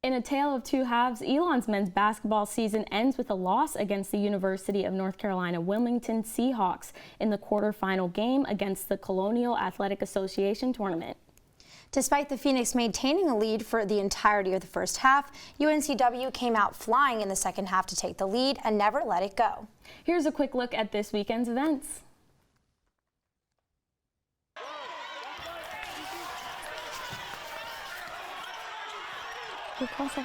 In a tale of two halves, ELN's men's basketball season ends with a loss against the University of North Carolina Wilmington Seahawks in the quarterfinal game against the Colonial Athletic Association tournament. Despite the Phoenix maintaining a lead for the entirety of the first half, UNCW came out flying in the second half to take the lead and never let it go. Here's a quick look at this weekend's events. Get closer.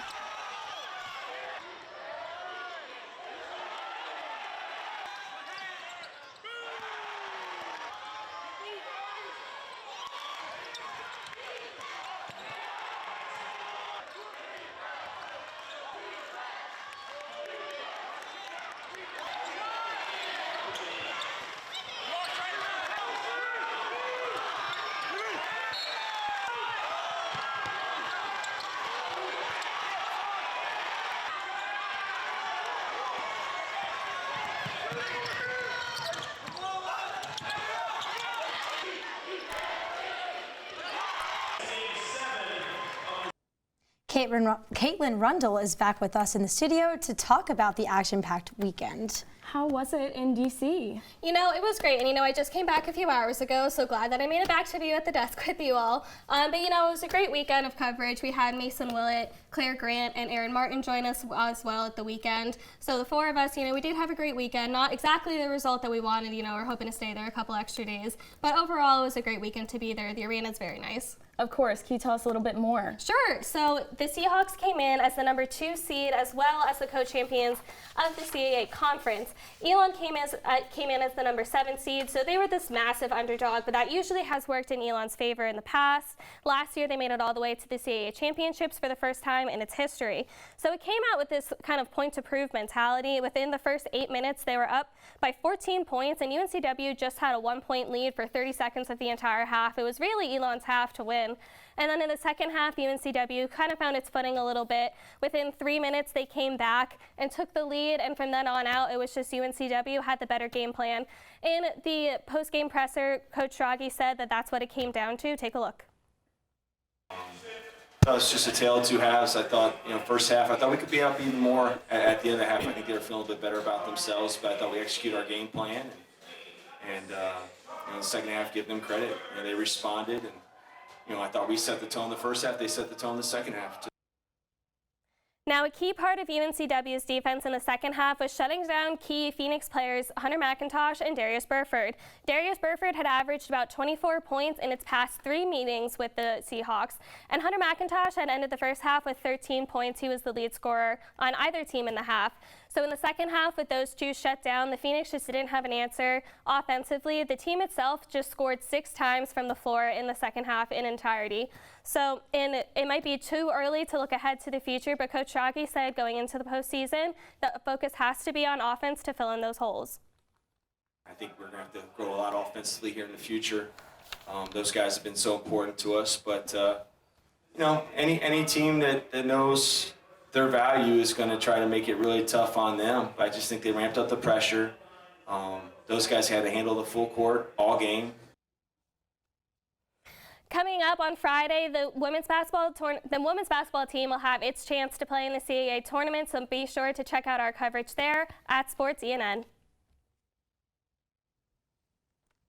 Caitlin Rundle is back with us in the studio to talk about the action-packed weekend. How was it in DC? You know, it was great, and I just came back a few hours ago, so glad that I made it back to be at the desk with you all. But it was a great weekend of coverage. We had Mason Willett, Claire Grant, and Aaron Martin join us as well at the weekend. So the four of us, we did have a great weekend. Not exactly the result that we wanted, we're hoping to stay there a couple extra days. But overall, it was a great weekend to be there. The arena's very nice. Of course. Can you tell us a little bit more? Sure. So the Seahawks came in as the number 2 seed as well as the co-champions of the CAA conference. ELN came in as the number 7 seed, so they were this massive underdog, but that usually has worked in ELN's favor in the past. Last year, they made it all the way to the CAA championships for the first time in its history. So it came out with this kind of point-to-prove mentality. Within the first 8 minutes, they were up by 14 points, and UNCW just had a 1-point lead for 30 seconds of the entire half. It was really ELN's half to win. And then in the second half, UNCW kind of found its footing a little bit. Within 3 minutes, they came back and took the lead, and from then on out, it was just UNCW had the better game plan. In the post-game presser, Coach Draghi said that that's what it came down to. Take a look. It's just a tale of two halves. I thought, first half, I thought we could be up even more. At the end of the half, I think they were feeling a bit better about themselves, but I thought we executed our game plan. And the second half, give them credit. They responded, and I thought we set the tone the first half. They set the tone the second half. Now, a key part of UNCW's defense in the second half was shutting down key Phoenix players Hunter McIntosh and Darius Burford. Darius Burford had averaged about 24 points in its past 3 meetings with the Seahawks, and Hunter McIntosh had ended the first half with 13 points. He was the lead scorer on either team in the half. So in the second half, with those two shut down, the Phoenix just didn't have an answer offensively. The team itself just scored 6 times from the floor in the second half in entirety. So it might be too early to look ahead to the future, but Coach Draghi said going into the postseason that the focus has to be on offense to fill in those holes. I think we're going to have to grow a lot offensively here in the future. Those guys have been so important to us, but any team that knows their value is going to try to make it really tough on them. I just think they ramped up the pressure. Those guys had to handle the full court all game. Coming up on Friday, the women's basketball team will have its chance to play in the CAA tournament, so be sure to check out our coverage there at Sports ELN.